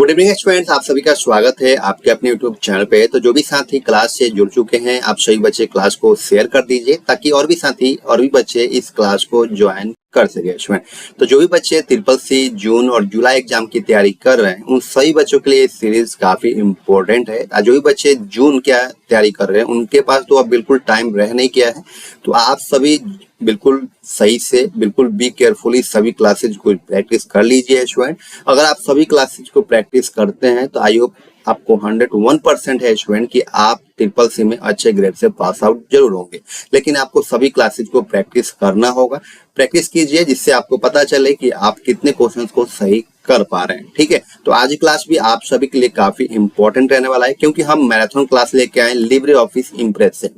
Good evening students, आप सभी का स्वागत है आपके अपने यूट्यूब चैनल पे। तो जो भी साथी क्लास से जुड़ चुके हैं, आप सभी बच्चे क्लास को शेयर कर दीजिए ताकि और भी साथी और भी बच्चे इस क्लास को ज्वाइन कर सके। स्टूडेंट, तो जो भी बच्चे ट्रिपल सी जून और जुलाई एग्जाम की तैयारी कर रहे हैं, उन सभी बच्चों के लिए सीरीज काफी इंपॉर्टेंट है। जो भी बच्चे जून की तैयारी कर रहे हैं, उनके पास तो अब बिल्कुल टाइम रह नहीं गया है। तो आप सभी बिल्कुल सही से बिल्कुल बी केयरफुली सभी क्लासेज को प्रैक्टिस कर लीजिए। स्टूडेंट, अगर आप सभी क्लासेज को प्रैक्टिस करते हैं तो आई होप आपको 101% है स्टूडेंट कि आप ट्रिपल सी में अच्छे ग्रेड से पास आउट जरूर होंगे। लेकिन आपको सभी क्लासेज को प्रैक्टिस करना होगा। प्रैक्टिस कीजिए जिससे आपको पता चले कि आप कितने क्वेश्चंस को सही कर पा रहे हैं। ठीक है, तो आज की क्लास भी आप सभी के लिए काफी इंपॉर्टेंट रहने वाला है, क्योंकि हम मैराथन क्लास लेके आए लिब्रे ऑफिस इम्प्रेस से।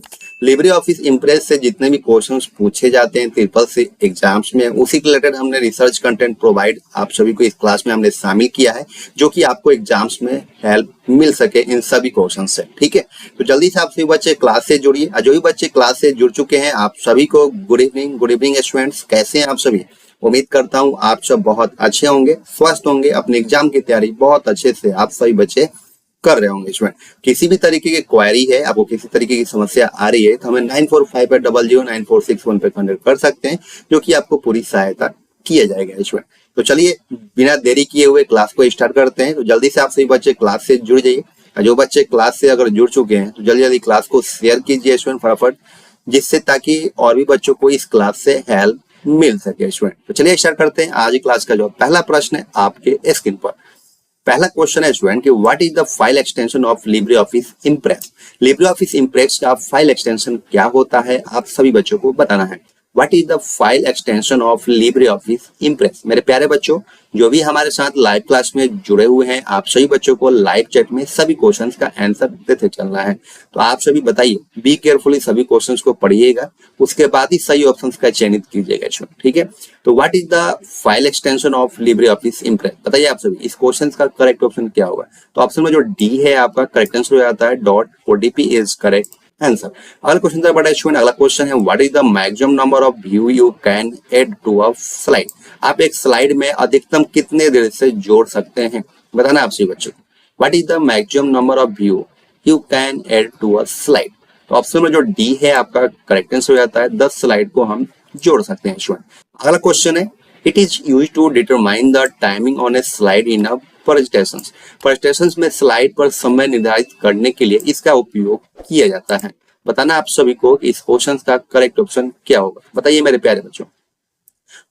लिब्रे ऑफिस इम्प्रेस से जितने भी क्वेश्चंस पूछे जाते हैं ट्रिपल सी एग्जाम्स में, उसी के रिलेटेड हमने रिसर्च कंटेंट प्रोवाइड आप सभी को इस क्लास में हमने शामिल किया है, जो कि आपको एग्जाम्स में हेल्प मिल सके इन सभी क्वेश्चन से। ठीक है, तो जल्दी से आप सभी बच्चे क्लास से जुड़िए। जो भी बच्चे क्लास से जुड़ चुके हैं, आप सभी को good evening. Good evening students, कैसे हैं आप सभी? उम्मीद करता हूँ आप सब बहुत अच्छे होंगे, स्वस्थ होंगे, अपने एग्जाम की तैयारी बहुत अच्छे से आप सभी बच्चे कर रहे होंगे। इसमें किसी भी तरीके की क्वेरी है, आपको किसी तरीके की समस्या आ रही है, तो हमें 9458009461 पे कॉन्टेक्ट कर सकते हैं, जो कि आपको पूरी सहायता किया जाएगा इसमें। तो चलिए बिना देरी किए हुए क्लास को स्टार्ट करते हैं। तो जल्दी से आप सभी बच्चे क्लास से जुड़ जाइए। जो बच्चे क्लास से अगर जुड़ चुके हैं तो जल्दी जल्दी क्लास को शेयर कीजिए स्टूडेंट फटाफट, जिससे ताकि और भी बच्चों को इस क्लास से हेल्प मिल सके स्टूडेंट। तो चलिए स्टार्ट करते हैं आज क्लास का जो पहला प्रश्न है आपके स्क्रीन पर। पहला क्वेश्चन है स्टूडेंट कि what is the file extension of Libre office Impress. LibreOffice impress का फाइल एक्सटेंशन क्या होता है, आप सभी बच्चों को बताना है। What is the file extension of Libre office impress. मेरे प्यारे बच्चों, जो भी हमारे साथ लाइव क्लास में जुड़े हुए हैं, आप सभी बच्चों को लाइव चैट में सभी क्वेश्चंस का आंसर देते चलना है। तो आप सभी बताइए, बी केयरफुली सभी क्वेश्चंस को पढ़िएगा, उसके बाद ही सही ऑप्शंस का चयनित कीजिएगा। ठीक है, तो what is the file extension of Libre office impress, बताइए आप सभी। इस क्वेश्चन का करेक्ट ऑप्शन क्या होगा? तो ऑप्शन में जो डी है आपका करेक्ट आंसर हो जाता है। Dot ODP is correct answer. अगला क्वेश्चन था बड़ा स्टूडेंट, अगला क्वेश्चन है what is the maximum number of view you can add to a slide. आप एक स्लाइड में अधिकतम कितने देर से जोड़ सकते हैं, बताना आप सभी बच्चों को। What is the maximum number of view you can add to a slide. तो ऑप्शन में जो डी है आपका करेक्ट आंसर हो जाता है। 10 स्लाइड को हम जोड़ सकते हैं स्टूडेंट। अगला क्वेश्चन है it is used to determine the timing on a slide in a presentations. Presentations में स्लाइड पर समय निर्धारित करने के लिए इसका उपयोग किया जाता है। बताना आप सभी को कि इस क्वेश्चन का करेक्ट ऑप्शन क्या होगा, बताइए मेरे प्यारे बच्चों।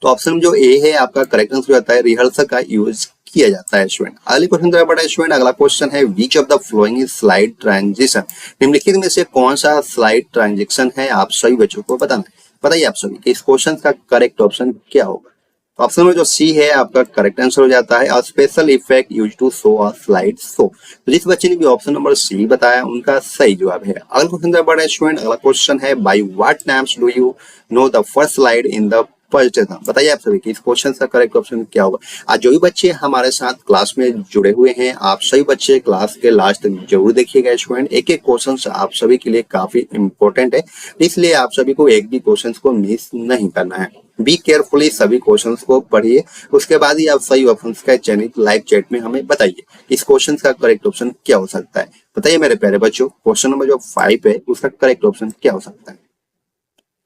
तो ऑप्शन जो ए है आपका करेक्ट आंसर हो जाता है। रिहर्सल का यूज किया जाता है स्टूडेंट। अगले क्वेश्चन तरफ बढ़े स्टूडेंट। अगला क्वेश्चन है which of the following is slide transition. निम्नलिखित में से कौन सा स्लाइड ट्रांजिशन है, आप सभी बच्चों को बताना है। बताइए आप सभी कि इस क्वेश्चन का करेक्ट ऑप्शन क्या होगा। ऑप्शन में जो सी है आपका करेक्ट आंसर हो जाता है। Special effect use to show a slide show. तो जिस बच्चे ने भी ऑप्शन नंबर सी बताया उनका सही जवाब है। अगला क्वेश्चन तरफ बढ़े स्टूडेंट। अगला क्वेश्चन है by what names do you know the first slide in the presentation. बताइए आप सभी कि इस क्वेश्चन का करेक्ट ऑप्शन क्या होगा। आज जो भी बच्चे हमारे साथ क्लास में जुड़े हुए हैं, आप सभी बच्चे क्लास के लास्ट तक जरूर देखिएगा स्टूडेंट। एक एक क्वेश्चन आप सभी के लिए काफी इंपॉर्टेंट है, इसलिए आप सभी को एक भी क्वेश्चन को मिस नहीं करना है। बी केयरफुली सभी क्वेश्चंस को पढ़िए, उसके बाद ही आप सही ऑप्शंस का चयनित लाइव चैट में हमें बताइए इस क्वेश्चन का करेक्ट ऑप्शन क्या हो सकता है। बताइए मेरे प्यारे बच्चों, क्वेश्चन नंबर जो 5 है उसका करेक्ट ऑप्शन क्या हो सकता है।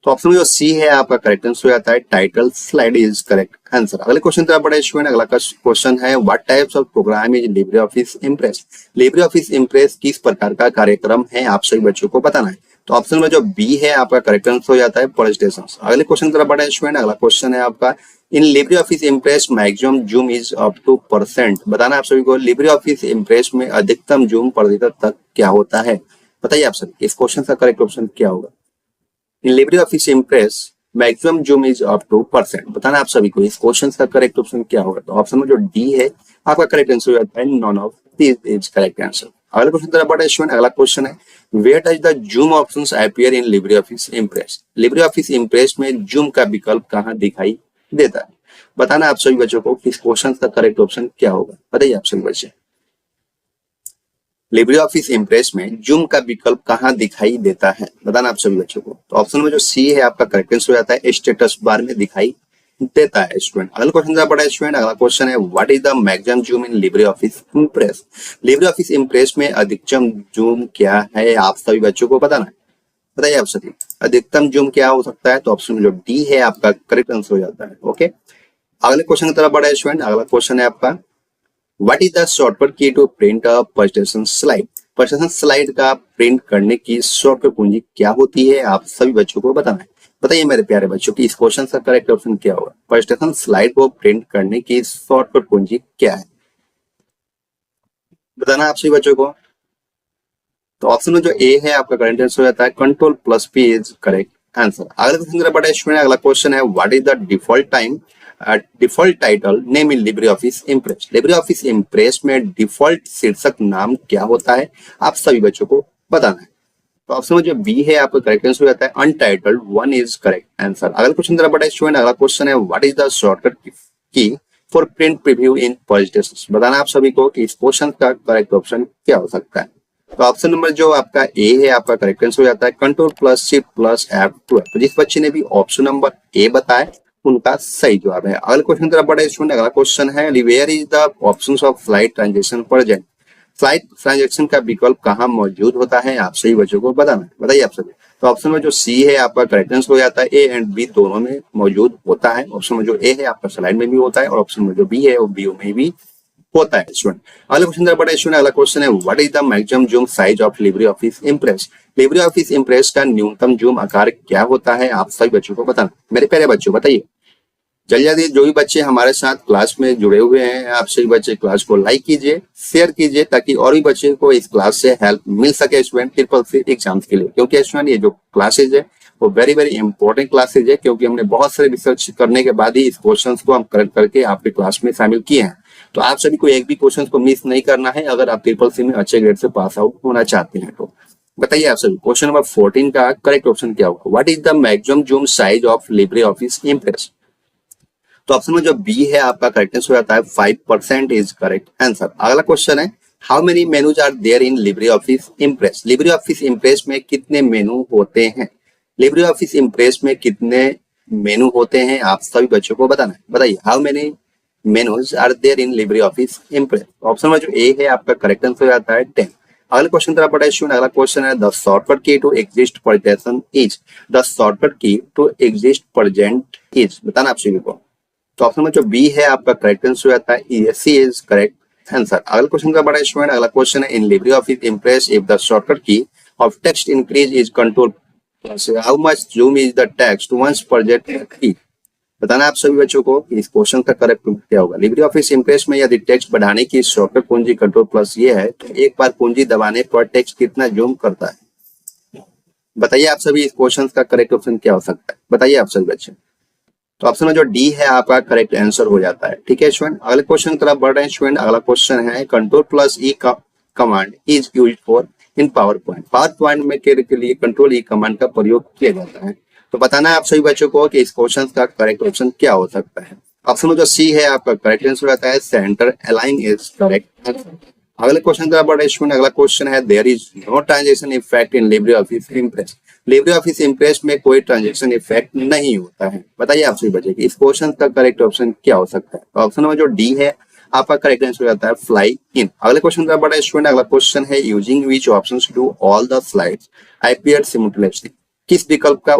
तो ऑप्शन में जो सी है आपका करेक्ट आंसर हो जाता है। Title slide is correct answer. अगले क्वेश्चन तरफ बढ़े स्टूडेंट। अगला क्वेश्चन है what types of program is LibreOffice Impress. LibreOffice Impress किस प्रकार का कार्यक्रम है, आप सभी बच्चों को बताना है। तो ऑप्शन में जो बी है आपका करेक्ट आंसर हो जाता है। प्रेजेंटेशन। अगले क्वेश्चन तरफ बढ़े स्टूडेंट। अगला क्वेश्चन है आपका in LibreOffice Impress maximum zoom is up to %। बताना आप सभी को लिब्रे ऑफिस इम्प्रेस में अधिकतम जूम प्रतिशत तक क्या होता है। बताइए आप सभी इस क्वेश्चन का करेक्ट ऑप्शन क्या होगा। In LibreOffice Impress maximum zoom is up to %। बताना आप सभी को इस क्वेश्चन का करेक्ट ऑप्शन क्या होगा। तो ऑप्शन में जो डी है आपका करेक्ट आंसर हो जाता है। None of this is correct answer. अगला क्वेश्चन तरफ बढ़े स्टूडेंट। अगला क्वेश्चन है where does the zoom options appear in LibreOffice Impress. LibreOffice Impress में जूम का विकल्प कहाँ दिखाई देता है। बताना आप सभी बच्चों को इस क्वेश्चन का करेक्ट ऑप्शन क्या होगा। बताइए आप सभी बच्चे, लिब्रे ऑफिस इम्प्रेस में जूम का विकल्प कहाँ दिखाई देता है। बताना आप सभी बच्चों को। तो ऑप्शन में जो सी है आपका करेक्ट आंसर हो जाता है। स्टेटस बार में दिखाई देता है स्टूडेंट। अगला क्वेश्चन जरा पढ़ा है स्टूडेंट। अगला क्वेश्चन है what is the maximum zoom in LibreOffice Impress. LibreOffice Impress में अधिकतम जूम क्या है, आप सभी बच्चों को बताना है। बताइए आप सभी, अधिकतम जूम क्या हो सकता है? तो ऑप्शन में जो डी है आपका करेक्ट आंसर हो जाता है। ओके, अगले क्वेश्चन की तरफ बढ़ा है स्टूडेंट। अगला क्वेश्चन है आपका what is the shortcut key to print a presentation slide. Presentation slide का प्रिंट करने की शॉर्टकट कुंजी क्या होती है, आप सभी बच्चों को बताना है। बताइए मेरे प्यारे बच्चों की इस क्वेश्चन का करेक्ट ऑप्शन क्या होगा? प्रेजेंटेशन स्लाइड को प्रिंट करने की शॉर्टकट कुंजी क्या है, बताना आप सभी बच्चों को। तो ऑप्शन में जो ए है आपका करेक्ट आंसर हो जाता है control plus P is correct answer. अगला क्वेश्चन बड़ा स्टूडेंट। अगला क्वेश्चन है what is the default title name in LibreOffice Impress. LibreOffice Impress में डिफॉल्ट शीर्षक नाम क्या होता है, आप सभी बच्चों को बताना है। तो ऑप्शन में जो बी है आपका करेक्ट आंसर हो जाता है untitled one is correct answer. अगला क्वेश्चन जरा बड़ा स्टूडेंट। अगला क्वेश्चन है व्हाट इज द शॉर्टकट की for print preview in presentation. बताना आप सभी को कि इस क्वेश्चन का करेक्ट ऑप्शन क्या हो सकता है। तो ऑप्शन नंबर जो आपका ए है आपका करेक्ट आंसर हो जाता है control plus shift plus F12। तो जिस बच्चे ने भी ऑप्शन नंबर ए बताया उनका सही जवाब है। अगला क्वेश्चन तरफ बड़ा स्टूडेंट। अगला क्वेश्चन है where is the options of flight transaction present. Flight transaction का विकल्प कहाँ मौजूद होता है, आप सही बच्चों को बताना है। बताइए आप सभी। तो ऑप्शन में जो सी है आपका करेक्ट आंसर हो जाता है ए एंड बी दोनों में मौजूद होता है। ऑप्शन में जो ए है आपका स्लाइड में भी होता है और ऑप्शन में जो बी है वो बी में भी होता है स्टूडेंट। अगला क्वेश्चन बड़ा स्टूडेंट। अगला क्वेश्चन है what is the maximum zoom size of Libre office Impress. LibreOffice impress का न्यूनतम जूम आकार क्या होता है, आप सभी बच्चों को बताना। मेरे प्यारे बच्चों बताइए जल्दी जल्दी। जो भी बच्चे हमारे साथ क्लास में जुड़े हुए हैं आप सभी बच्चे क्लास को लाइक कीजिए, शेयर कीजिए ताकि और भी बच्चे को इस क्लास से हेल्प मिल सके स्टूडेंट ट्रिपल सी एग्जाम्स के लिए। क्योंकि स्टूडेंट ये जो क्लासेज है वो वेरी वेरी इंपॉर्टेंट क्लासेज है, क्योंकि हमने बहुत सारे रिसर्च करने के बाद ही इस क्वेश्चन को हम करेक्ट करके आपके क्लास में शामिल किए हैं। तो आप सभी को एक भी क्वेश्चन को मिस नहीं करना है अगर आप ट्रिपल सी में अच्छे ग्रेड से पास आउट होना चाहते हैं। तो बताइए आप सभी क्वेश्चन नंबर 14 का करेक्ट ऑप्शन क्या होगा। What is the maximum zoom size of Libre office impress. तो ऑप्शन में जो बी है आपका करेक्ट आंसर हो जाता है 5% इज करेक्ट आंसर। अगला क्वेश्चन है how many menus are there in LibreOffice Impress. LibreOffice Impress में कितने मेनू होते हैं। लिब्रे ऑफिस इम्प्रेस में कितने मेनू होते हैं, आप सभी बच्चों को बताना है। बताइए how many menus are there in LibreOffice Impress. Option में जो ए है आपका करेक्ट आंसर हो जाता है 10। अगला क्वेश्चन तरफ पढ़ा स्टूडेंट। अगला क्वेश्चन है the shortcut key to exist presentation is. The shortcut key to exist present is, बताना आप सभी को। तो ऑप्शन में जो बी है आपका करेक्ट आंसर हो जाता है सी इज करेक्ट आंसर। अगला क्वेश्चन का बड़ा स्टूडेंट। अगला क्वेश्चन है in LibreOffice Impress if the shortcut key of text increase is control plus how much zoom is the text once present key. बताना आप सभी बच्चों को इस क्वेश्चन का करेक्ट क्या होगा। लिब्रे ऑफिस इम्प्रेस में यदि टेक्स्ट बढ़ाने की शॉर्टकट कुंजी कंट्रोल प्लस ये है तो एक बार कुंजी दबाने पर टेक्स्ट कितना जूम करता है। बताइए आप सभी इस क्वेश्चन का करेक्ट ऑप्शन क्या हो सकता है। बताइए आप सभी बच्चे। तो ऑप्शन में जो डी है आपका करेक्ट आंसर हो जाता है। ठीक है स्टूडेंट। अगले क्वेश्चन की तरफ बढ़ रहे हैं स्टूडेंट। अगला क्वेश्चन है कंट्रोल प्लस ई का command is used for in power point. Power point में के लिए कंट्रोल ई कमांड का प्रयोग किया जाता है। तो बताना है आप सभी बच्चों को कि इस क्वेश्चन का करेक्ट ऑप्शन क्या हो सकता है। ऑप्शन में जो सी है आपका करेक्ट आंसर हो जाता है centre align is correct answer. अगले क्वेश्चन की तरफ बढ़ रहे हैं स्टूडेंट। अगला क्वेश्चन है there is no transaction effect in LibreOffice Impress. LibreOffice Impress में कोई ट्रांजेक्शन इफेक्ट नहीं होता है। बताइए आप सभी बच्चे इस क्वेश्चन का करेक्ट ऑप्शन क्या हो सकता है। ऑप्शन में जो डी है आपका करेक्ट आंसर हो जाता है फ्लाई इन। अगले क्वेश्चन का बड़ा स्टूडेंट। अगला क्वेश्चन है using which options do all the slides appear simultaneously. किस विकल्प का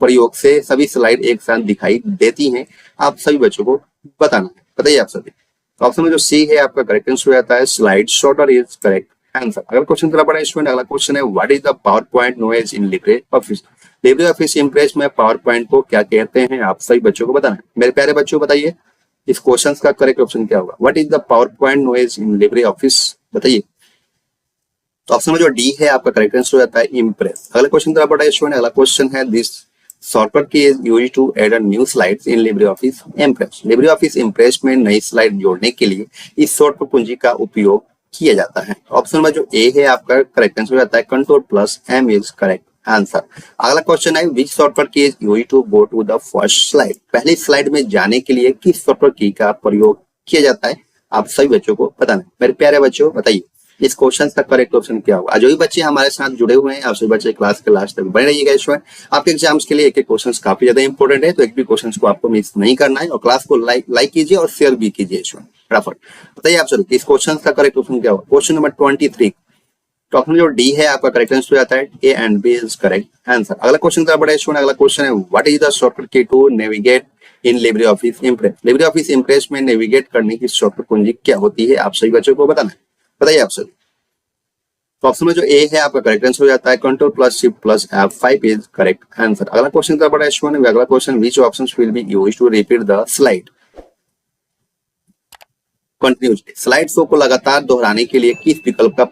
प्रयोग से सभी स्लाइड एक साथ दिखाई देती हैं, आप सभी बच्चों को बताना है। बताइए आप सभी। ऑप्शन में जो सी है आपका करेक्ट आंसर हो जाता है slide shorter is correct answer. अगला क्वेश्चन तरफ बढ़ा स्टूडेंट। अगला क्वेश्चन है what is the power point noise in Libre office. Libre office Impress में पावर पॉइंट को क्या कहते हैं, आप सभी बच्चों को बताना है। मेरे प्यारे बच्चों बताइए इस क्वेश्चन का करेक्ट ऑप्शन क्या होगा। What is the power point noise in Libre office, बताइए। तो ऑप्शन में जो डी है आपका करेक्ट आंसर हो जाता है इम्प्रेस। अगला क्वेश्चन तरफ बढ़ा स्टूडेंट। अगला क्वेश्चन है this shortcut key is used to add a new slides in LibreOffice Impress. LibreOffice Impress में नई स्लाइड जोड़ने के लिए इस शॉर्टकट कुंजी का उपयोग किया जाता है। ऑप्शन में जो ए है आपका करेक्ट आंसर हो जाता है control plus M is correct answer. अगला क्वेश्चन है which shortcut key is used to go to the first slide. पहली स्लाइड में जाने के लिए किस शॉर्टकट की का प्रयोग किया जाता है, आप सभी बच्चों को बताना है। मेरे प्यारे बच्चों बताइए इस क्वेश्चन का करेक्ट ऑप्शन क्या होगा? जो भी बच्चे हमारे साथ जुड़े हुए हैं, आप सभी बच्चे क्लास के लास्ट तक बने रहिएगा। इसमें आपके एग्जाम्स के लिए एक एक क्वेश्चन काफी ज्यादा इंपॉर्टेंट है, तो एक भी क्वेश्चन को आपको मिस नहीं करना है और क्लास को लाइक कीजिए और शेयर भी कीजिए। इसमें फटाफट बताइए आप सभी इस क्वेश्चन का करेक्ट ऑप्शन क्या होगा? क्वेश्चन नंबर 23, तो अपना जो डी है आपका करेक्ट आंसर हो जाता है A and B is correct answer. अगला क्वेश्चन का बड़ा स्टूडेंट, अगला क्वेश्चन है what is the shortcut key to navigate in LibreOffice Impress? LibreOffice Impress में नेविगेट करने की शॉर्टकट कुंजी क्या होती है? आप सभी बच्चों को बताना है, बताइए आप सभी। तो ऑप्शन में जो ए है आपका करेक्ट आंसर हो जाता है control plus shift plus F5 is correct answer. अगला क्वेश्चन का बड़ा स्टूडेंट, अगला question which options will be used to repeat the slide continuously? Slide show को लगातार दोहराने के लिए किस विकल्प का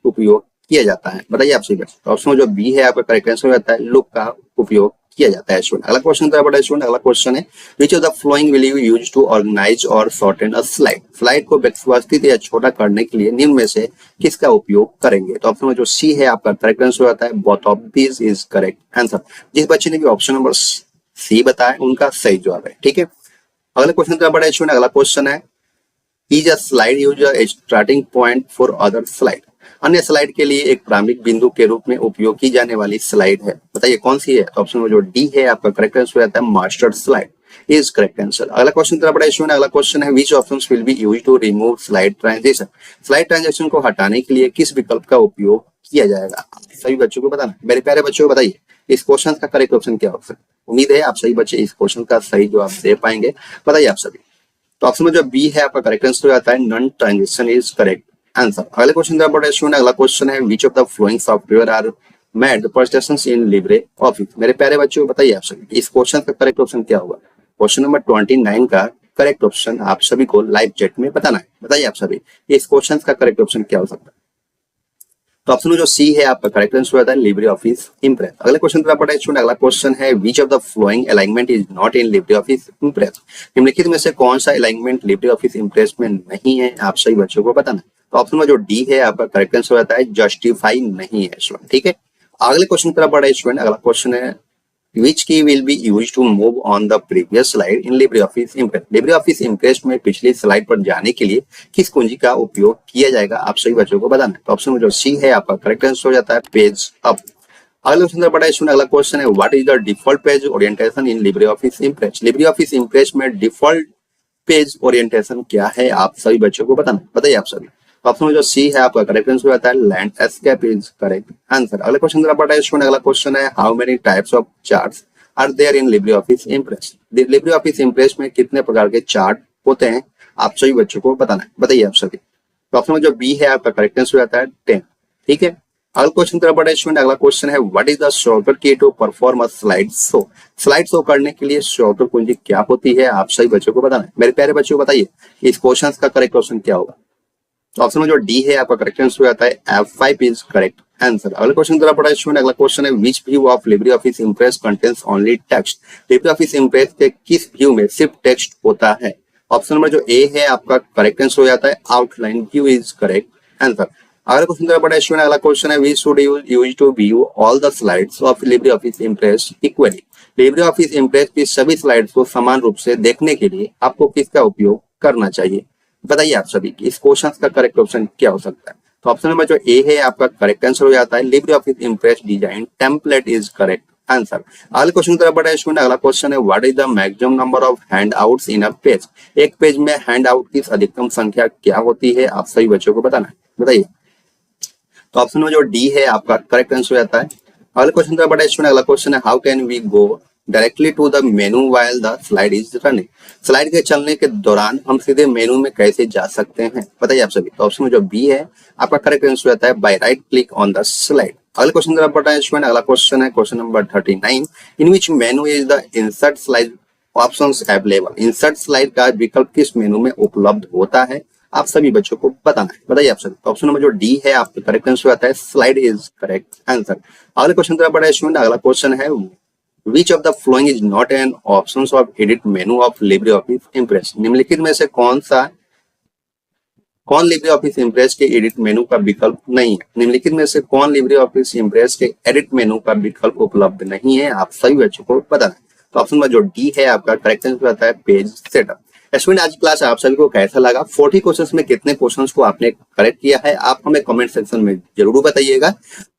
उपयोग किया जाता है? बताइए आप सभी बच्चों। ऑप्शन में जो बी है आपका करेक्ट आंसर हो जाता है लुक का उपयोग किया जाता है स्टूडेंट। अगला क्वेश्चन का बड़ा स्टूडेंट, अगला क्वेश्चन है which of the following will you use to organise और शॉर्टन अ स्लाइड? स्लाइड को व्यवस्थित या छोटा करने के लिए निम्न में से किसका उपयोग करेंगे? तो ऑप्शन में जो सी है आपका करेक्ट आंसर हो जाता है both of these is correct answer. जिस बच्चे ने भी ऑप्शन नंबर सी बताया उनका सही जवाब है, ठीक है। अगले क्वेश्चन का बड़ा स्टूडेंट, अगला क्वेश्चन है is a slide use a starting point for other slide? अन्य स्लाइड के लिए एक प्रारंभिक बिंदु के रूप में उपयोग की जाने वाली स्लाइड है, बताइए कौन सी है? तो ऑप्शन में जो डी है आपका करेक्ट आंसर रहता है master slide is correct answer. अगला क्वेश्चन तरह बड़ा स्टूडेंट, अगला क्वेश्चन है which options will be used to remove slide transition? Slide transition को हटाने के लिए किस विकल्प का उपयोग किया जाएगा? सभी बच्चों को बताना, मेरे प्यारे बच्चों को बताइए इस क्वेश्चन का करेक्ट ऑप्शन क्या होगा? उम्मीद है आप सभी बच्चे इस क्वेश्चन का सही जवाब दे पाएंगे, बताइए आप सभी। तो ऑप्शन में जो बी है आपका करेक्ट आंसर हो जाता है none transition is correct answer. अगले क्वेश्चन का बड़ा स्टूडेंट, अगला क्वेश्चन है which of the flowing software are made for stations in LibreOffice? मेरे प्यारे बच्चों बताइए आप सभी इस क्वेश्चन का करेक्ट ऑप्शन क्या होगा? क्वेश्चन नंबर 29 का करेक्ट ऑप्शन आप सभी को लाइव चैट में बताना है, बताइए आप सभी इस क्वेश्चन का करेक्ट ऑप्शन क्या हो सकता है? तो ऑप्शन में जो सी है आपका करेक्ट आंसर होता है लिब्रे ऑफिस इम्प्रेस। अगले क्वेश्चन पर पढ़ा स्टूडेंट, अगला क्वेश्चन है which of the flowing alignment is not in LibreOffice impress? निम्नलिखित में से कौन सा अलाइनमेंट लिब्रे ऑफिस इम्प्रेस में नहीं है? आप सही बच्चों को बताना। तो ऑप्शन में जो डी है आपका करेक्ट आंसर होता है जस्टिफाई नहीं है स्टूडेंट, ठीक है। अगले क्वेश्चन पर पढ़ा स्टूडेंट, अगला क्वेश्चन है which key will be used to move on the previous slide in LibreOffice Impress? LibreOffice Impress में पिछली स्लाइड पर जाने के लिए किस कुंजी का उपयोग किया जाएगा? आप सही बच्चों को बताना है। तो ऑप्शन में जो सी है आपका करेक्ट आंसर हो जाता है पेज अप। अगले क्वेश्चन का बड़ा स्टूडेंट, अगला क्वेश्चन है what is the default page orientation in LibreOffice Impress? LibreOffice Impress में डिफॉल्ट पेज ओरिएंटेशन क्या है? आप सभी बच्चों को बताना, बताइए आप सभी। ऑप्शन में जो सी है आपका करेक्ट आंसर आता है लैंडस्केप इज करेक्ट आंसर। अगला क्वेश्चन जरा पढ़ा स्टूडेंट, अगला क्वेश्चन है how many types of charts are there in LibreOffice Impress? LibreOffice Impress में कितने प्रकार के चार्ट होते हैं? आप सभी बच्चों को बताना है, बताइए आप सभी। ऑप्शन में जो बी है आपका करेक्ट आंसर आता है 10, ठीक है। अगला क्वेश्चन तरह पढ़ा स्टूडेंट, अगला क्वेश्चन है what is the shortcut key to perform a slide show? Slide show करने के लिए शॉर्टकट कुंजी क्या होती है? आप सभी बच्चों को बताना है। मेरे प्यारे बच्चों बताइए इस क्वेश्चन का करेक्ट ऑप्शन क्या होगा? ऑप्शन में जो डी है आपका करेक्ट आंसर आता है F5 इज करेक्ट आंसर। अगला क्वेश्चन तरह पढ़ा स्टूडेंट, अगला क्वेश्चन है which view of LibreOffice impress contains only text? LibreOffice impress के किस व्यू में सिर्फ टेक्स्ट होता है? ऑप्शन नंबर जो ए है आपका करेक्ट आंसर हो जाता है outline view is correct answer. अगला क्वेश्चन तरह पढ़ा स्टूडेंट, अगला क्वेश्चन है we should use to view all the slides of LibreOffice Impress equally? LibreOffice Impress की सभी स्लाइड्स को समान रूप से देखने के लिए आपको किसका उपयोग करना चाहिए? बताइए आप सभी कि इस क्वेश्चन का करेक्ट ऑप्शन क्या हो सकता है? तो ऑप्शन नंबर जो ए है आपका करेक्ट आंसर हो जाता है LibreOffice impress design template is correct answer. अगले क्वेश्चन तरफ बढ़ा स्टूडेंट, अगला क्वेश्चन है what is the maximum number of handouts in a page? एक पेज में हैंडआउट की अधिकतम संख्या क्या होती है? आप सभी बच्चों को बताना है, बताइए। तो ऑप्शन में जो डी है आपका करेक्ट आंसर हो जाता है। अगले क्वेश्चन तरफ बढ़ा स्टूडेंट, अगला क्वेश्चन है how can we go directly to the menu while the slide is running? Slide के चलने के दौरान हम सीधे मेनू में कैसे जा सकते हैं? बताइए आप सभी। तो ऑप्शन में जो बी है आपका करेक्ट आंसर आता है by right click on the slide. अगले क्वेश्चन तरफ बढ़ा स्टूडेंट, अगला क्वेश्चन है question number 39 in which menu is the insert slide options available? Insert slide का विकल्प किस मेनू में उपलब्ध होता है? आप सभी बच्चों को बताना है, बताइए आप सभी। ऑप्शन नंबर जो डी है आपका करेक्ट आंसर आता है स्लाइड इज करेक्ट आंसर। अगले क्वेश्चन तरफ बढ़ा स्टूडेंट, अगला क्वेश्चन है Which of the following is not an options of edit menu of LibreOffice Impress? निम्नलिखित में से कौन LibreOffice Impress के एडिट मेनू का विकल्प नहीं है? निम्नलिखित में से कौन LibreOffice Impress के एडिट मेनू का विकल्प उपलब्ध नहीं है? आप सभी बच्चों को बताना है। तो ऑप्शन में जो डी है आपका करेक्ट आंसर आता है पेज सेटअप। स्टूडेंट आज क्लास आप सभी को कैसा लगा, 40 क्वेश्चंस में कितने क्वेश्चंस को आपने करेक्ट किया है, आप हमें कमेंट सेक्शन में जरूर बताइएगा।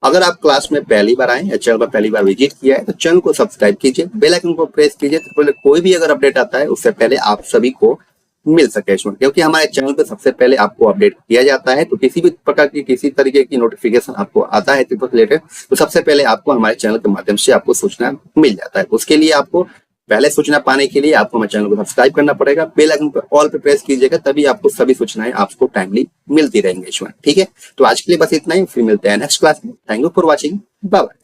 अगर आप क्लास में पहली बार आए या चैनल पर पहली बार विजिट किया है तो चैनल को सब्सक्राइब कीजिए, बेल आइकन को प्रेस कीजिए, तो पहले कोई भी अगर अपडेट आता है उससे पहले आप सभी को मिल सके स्टूडेंट, क्योंकि हमारे चैनल पे सबसे पहले आपको अपडेट किया जाता है। तो किसी भी प्रकार की किसी तरीके की नोटिफिकेशन आपको आता है ट्रिपल रिलेटेड, तो सबसे पहले आपको हमारे चैनल के माध्यम से आपको सूचना मिल जाता है। उसके लिए आपको पहले सूचना पाने के लिए आपको हमारे चैनल को सब्सक्राइब करना पड़ेगा, बेल आइकन पर ऑल पे प्रेस कीजिएगा, तभी आपको सभी सूचनाएं आपको टाइमली मिलती रहेंगी स्टूडेंट। ठीक है, तो आज के लिए बस इतना ही, फिर मिलते हैं नेक्स्ट क्लास में। Thank you for watching, bye bye.